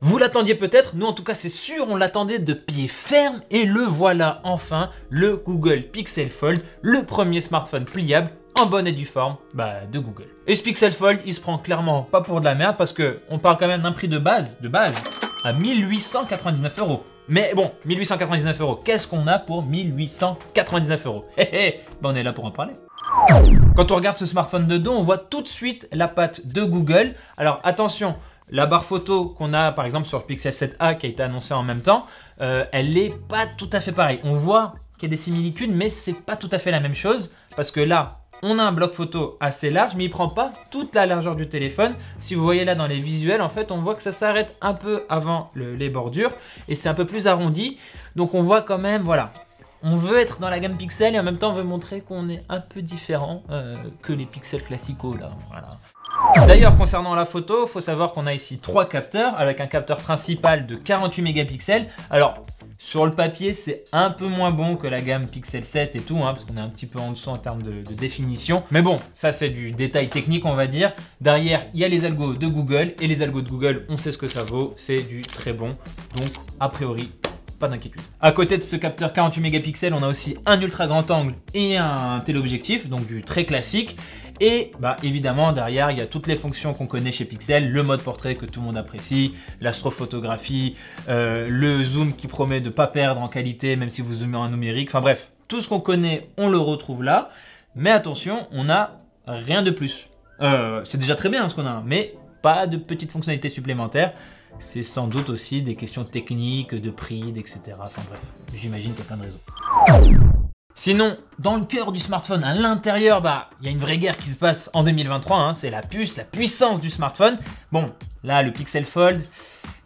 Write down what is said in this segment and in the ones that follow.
Vous l'attendiez peut-être, nous en tout cas c'est sûr, on l'attendait de pied ferme et le voilà enfin, le Google Pixel Fold, le premier smartphone pliable en bonne et due forme de Google. Et ce Pixel Fold, il se prend clairement pas pour de la merde parce qu'on parle quand même d'un prix de base à 1899 €. Mais bon, 1899 €, qu'est-ce qu'on a pour 1899 €? On est là pour en parler. Quand on regarde ce smartphone de dos, on voit tout de suite la patte de Google. Alors attention, la barre photo qu'on a par exemple sur le Pixel 7a qui a été annoncé en même temps, elle n'est pas tout à fait pareille. On voit qu'il y a des similitudes, mais c'est pas tout à fait la même chose parce que là, on a un bloc photo assez large, mais il prend pas toute la largeur du téléphone. Si vous voyez là dans les visuels, en fait, on voit que ça s'arrête un peu avant les bordures et c'est un peu plus arrondi. Donc on voit quand même, voilà, on veut être dans la gamme Pixel et en même temps on veut montrer qu'on est un peu différent que les Pixels classicaux là. Voilà. D'ailleurs, concernant la photo, il faut savoir qu'on a ici 3 capteurs avec un capteur principal de 48 mégapixels. Alors, sur le papier, c'est un peu moins bon que la gamme Pixel 7 et tout, parce qu'on est un petit peu en dessous en termes de définition. Mais bon, ça c'est du détail technique, on va dire. Derrière, il y a les algos de Google et les algos de Google, on sait ce que ça vaut, c'est du très bon. Donc, a priori, pas d'inquiétude. À côté de ce capteur 48 mégapixels, on a aussi un ultra grand angle et un téléobjectif, donc du très classique. Et évidemment, derrière, il y a toutes les fonctions qu'on connaît chez Pixel, le mode portrait que tout le monde apprécie, l'astrophotographie, le zoom qui promet de ne pas perdre en qualité, même si vous zoomez en numérique. Enfin bref, tout ce qu'on connaît, on le retrouve là. Mais attention, on n'a rien de plus. C'est déjà très bien ce qu'on a, mais pas de petites fonctionnalités supplémentaires. C'est sans doute aussi des questions techniques, de prix, etc. Enfin bref, j'imagine qu'il y a plein de raisons. Sinon, dans le cœur du smartphone, à l'intérieur, il y a une vraie guerre qui se passe en 2023, c'est la puce, la puissance du smartphone. Bon, là, le Pixel Fold,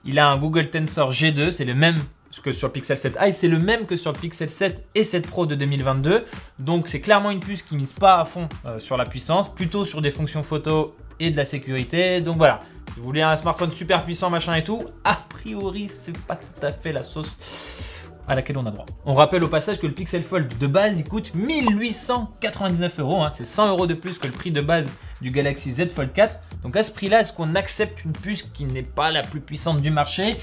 il a un Google Tensor G2, c'est le même que sur le Pixel 7a et c'est le même que sur le Pixel 7 et 7 Pro de 2022. Donc, c'est clairement une puce qui mise pas à fond sur la puissance, plutôt sur des fonctions photo et de la sécurité. Donc voilà, si vous voulez un smartphone super puissant, machin et tout, a priori, c'est pas tout à fait la sauce à laquelle on a droit. On rappelle au passage que le Pixel Fold de base, il coûte 1899 €, c'est 100 € de plus que le prix de base du Galaxy Z Fold 4. Donc à ce prix-là, est-ce qu'on accepte une puce qui n'est pas la plus puissante du marché?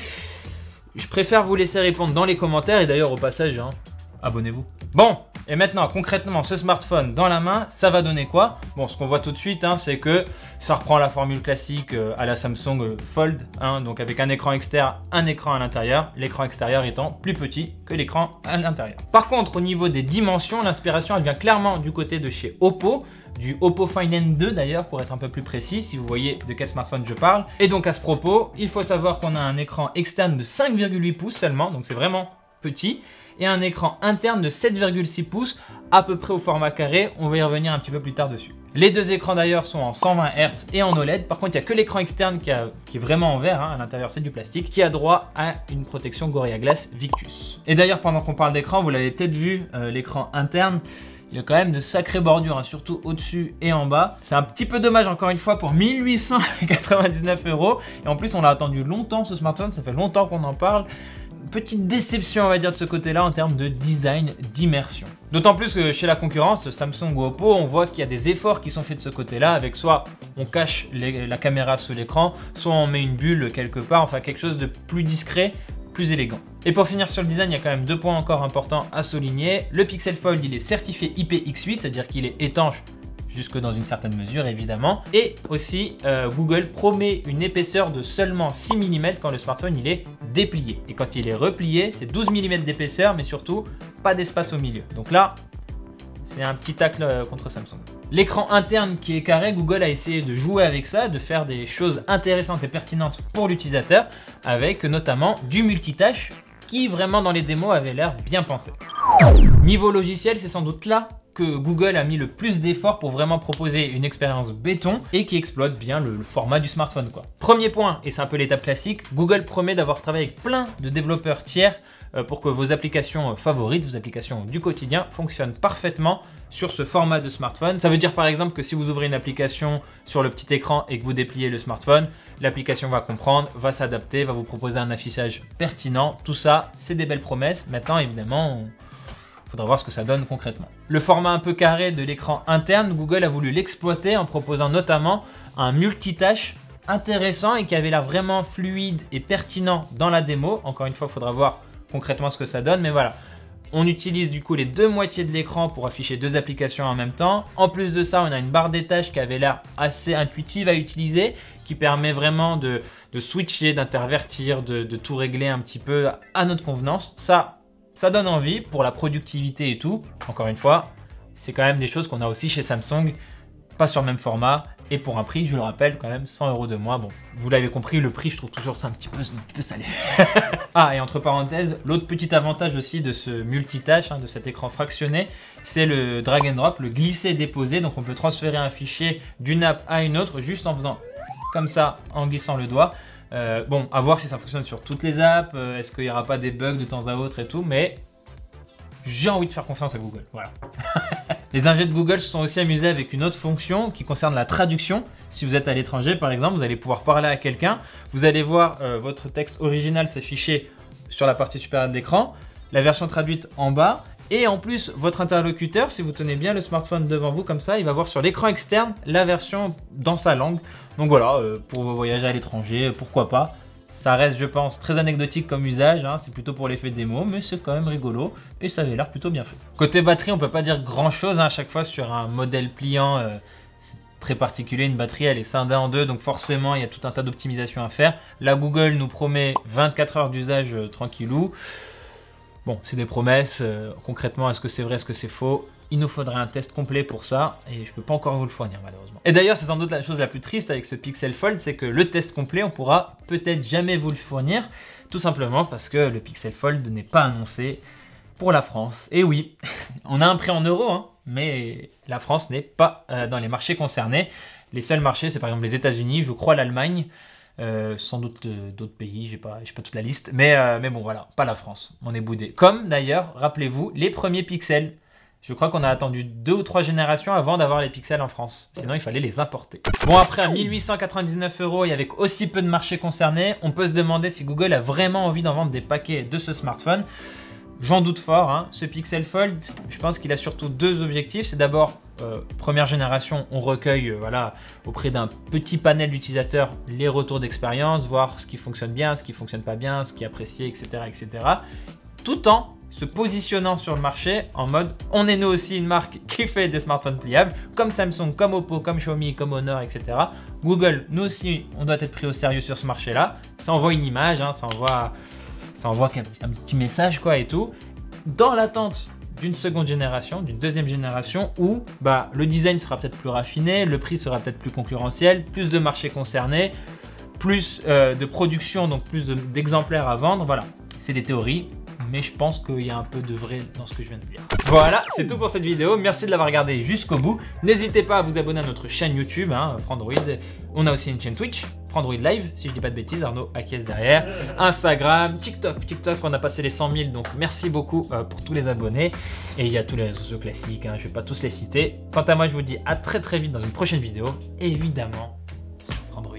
Je préfère vous laisser répondre dans les commentaires et d'ailleurs au passage, abonnez-vous. Bon, et maintenant concrètement, ce smartphone dans la main, ça va donner quoi? Bon, ce qu'on voit tout de suite, c'est que ça reprend la formule classique à la Samsung Fold, donc avec un écran externe, un écran à l'intérieur, l'écran extérieur étant plus petit que l'écran à l'intérieur. Par contre, au niveau des dimensions, l'inspiration elle vient clairement du côté de chez Oppo, du Oppo Find N2 d'ailleurs pour être un peu plus précis, si vous voyez de quel smartphone je parle. Et donc à ce propos, il faut savoir qu'on a un écran externe de 5,8 pouces seulement, donc c'est vraiment petit, et un écran interne de 7,6 pouces, à peu près au format carré, on va y revenir un petit peu plus tard dessus. Les deux écrans d'ailleurs sont en 120 Hz et en OLED, par contre il n'y a que l'écran externe qui est vraiment en verre, à l'intérieur c'est du plastique, qui a droit à une protection Gorilla Glass Victus. Et d'ailleurs pendant qu'on parle d'écran, vous l'avez peut-être vu, l'écran interne, il y a quand même de sacrées bordures, surtout au-dessus et en bas. C'est un petit peu dommage encore une fois pour 1899 €. Et en plus on l'a attendu longtemps ce smartphone, ça fait longtemps qu'on en parle. Petite déception on va dire de ce côté-là en termes de design, d'immersion. D'autant plus que chez la concurrence, Samsung ou Oppo, on voit qu'il y a des efforts qui sont faits de ce côté-là avec soit on cache la caméra sous l'écran, soit on met une bulle quelque part, enfin quelque chose de plus discret, plus élégant. Et pour finir sur le design, il y a quand même deux points encore importants à souligner. Le Pixel Fold, il est certifié IPX8, c'est-à-dire qu'il est étanche jusque dans une certaine mesure évidemment. Et aussi, Google promet une épaisseur de seulement 6 mm quand le smartphone il est déplié. Et quand il est replié, c'est 12 mm d'épaisseur, mais surtout pas d'espace au milieu. Donc là, c'est un petit tacle contre Samsung. L'écran interne qui est carré, Google a essayé de jouer avec ça, de faire des choses intéressantes et pertinentes pour l'utilisateur, avec notamment du multitâche qui vraiment dans les démos avait l'air bien pensé. Niveau logiciel, c'est sans doute là que Google a mis le plus d'efforts pour vraiment proposer une expérience béton et qui exploite bien le format du smartphone, quoi. Premier point, et c'est un peu l'étape classique, Google promet d'avoir travaillé avec plein de développeurs tiers pour que vos applications favorites, vos applications du quotidien fonctionnent parfaitement sur ce format de smartphone. Ça veut dire par exemple que si vous ouvrez une application sur le petit écran et que vous dépliez le smartphone, l'application va comprendre, va s'adapter, va vous proposer un affichage pertinent. Tout ça, c'est des belles promesses. Maintenant, évidemment, faudra voir ce que ça donne concrètement. Le format un peu carré de l'écran interne, Google a voulu l'exploiter en proposant notamment un multitâche intéressant et qui avait l'air vraiment fluide et pertinent dans la démo. Encore une fois, il faudra voir concrètement ce que ça donne, mais voilà. On utilise du coup les deux moitiés de l'écran pour afficher deux applications en même temps. En plus de ça, on a une barre des tâches qui avait l'air assez intuitive à utiliser, qui permet vraiment de switcher, d'intervertir, de tout régler un petit peu à notre convenance. Ça donne envie pour la productivité et tout. Encore une fois, c'est quand même des choses qu'on a aussi chez Samsung, pas sur le même format et pour un prix, je le rappelle, quand même 100 € de moins. Bon, vous l'avez compris, le prix, je trouve toujours ça un petit peu salé. Ah, et entre parenthèses, l'autre petit avantage aussi de ce multitâche, de cet écran fractionné, c'est le drag and drop, le glisser-déposer. Donc on peut transférer un fichier d'une app à une autre juste en faisant comme ça, en glissant le doigt. Bon, à voir si ça fonctionne sur toutes les apps, est-ce qu'il n'y aura pas des bugs de temps à autre et tout, mais j'ai envie de faire confiance à Google, voilà. Les ingénieurs de Google se sont aussi amusés avec une autre fonction qui concerne la traduction. Si vous êtes à l'étranger, par exemple, vous allez pouvoir parler à quelqu'un, vous allez voir votre texte original s'afficher sur la partie supérieure de l'écran, la version traduite en bas, et en plus, votre interlocuteur, si vous tenez bien le smartphone devant vous comme ça, il va voir sur l'écran externe la version dans sa langue. Donc voilà, pour vos voyages à l'étranger, pourquoi pas. Ça reste, je pense, très anecdotique comme usage, c'est plutôt pour l'effet démo, mais c'est quand même rigolo et ça avait l'air plutôt bien fait. Côté batterie, on peut pas dire grand chose à chaque fois sur un modèle pliant, c'est très particulier, une batterie elle est scindée en deux, donc forcément il y a tout un tas d'optimisations à faire. La Google nous promet 24 heures d'usage tranquillou. Bon, c'est des promesses, concrètement, est-ce que c'est vrai, est-ce que c'est faux? Il nous faudrait un test complet pour ça et je peux pas encore vous le fournir malheureusement. Et d'ailleurs, c'est sans doute la chose la plus triste avec ce Pixel Fold, c'est que le test complet, on pourra peut-être jamais vous le fournir, tout simplement parce que le Pixel Fold n'est pas annoncé pour la France. Et oui, on a un prix en euros, mais la France n'est pas dans les marchés concernés. Les seuls marchés, c'est par exemple les États-Unis, je crois l'Allemagne, sans doute d'autres pays, j'ai pas toute la liste, mais bon voilà, pas la France, on est boudé. Comme d'ailleurs, rappelez-vous, les premiers Pixels. Je crois qu'on a attendu 2 ou 3 générations avant d'avoir les pixels en France. Sinon, il fallait les importer. Bon, après, à 1899 € et avec aussi peu de marchés concernés, on peut se demander si Google a vraiment envie d'en vendre des paquets de ce smartphone. J'en doute fort. Ce Pixel Fold, je pense qu'il a surtout deux objectifs. C'est d'abord, première génération, on recueille auprès d'un petit panel d'utilisateurs les retours d'expérience, voir ce qui fonctionne bien, ce qui ne fonctionne pas bien, ce qui est apprécié, etc. etc. Tout en se positionnant sur le marché en mode on est nous aussi une marque qui fait des smartphones pliables comme Samsung, comme Oppo, comme Xiaomi, comme Honor, etc. Google, nous aussi on doit être pris au sérieux sur ce marché là. Ça envoie une image, ça envoie un petit message quoi et tout. Dans l'attente d'une seconde génération, d'une deuxième génération où le design sera peut-être plus raffiné, le prix sera peut-être plus concurrentiel, plus de marchés concernés, plus de production, donc plus d'exemplaires à vendre. Voilà, c'est des théories. Mais je pense qu'il y a un peu de vrai dans ce que je viens de dire. Voilà, c'est tout pour cette vidéo. Merci de l'avoir regardé jusqu'au bout. N'hésitez pas à vous abonner à notre chaîne YouTube, Frandroid. On a aussi une chaîne Twitch, Frandroid Live, si je dis pas de bêtises, Arnaud acquiesce derrière. Instagram, TikTok, on a passé les 100 000, donc merci beaucoup pour tous les abonnés. Et il y a tous les réseaux sociaux classiques, je vais pas tous les citer. Quant à moi, je vous dis à très très vite dans une prochaine vidéo. Et évidemment, sur Frandroid.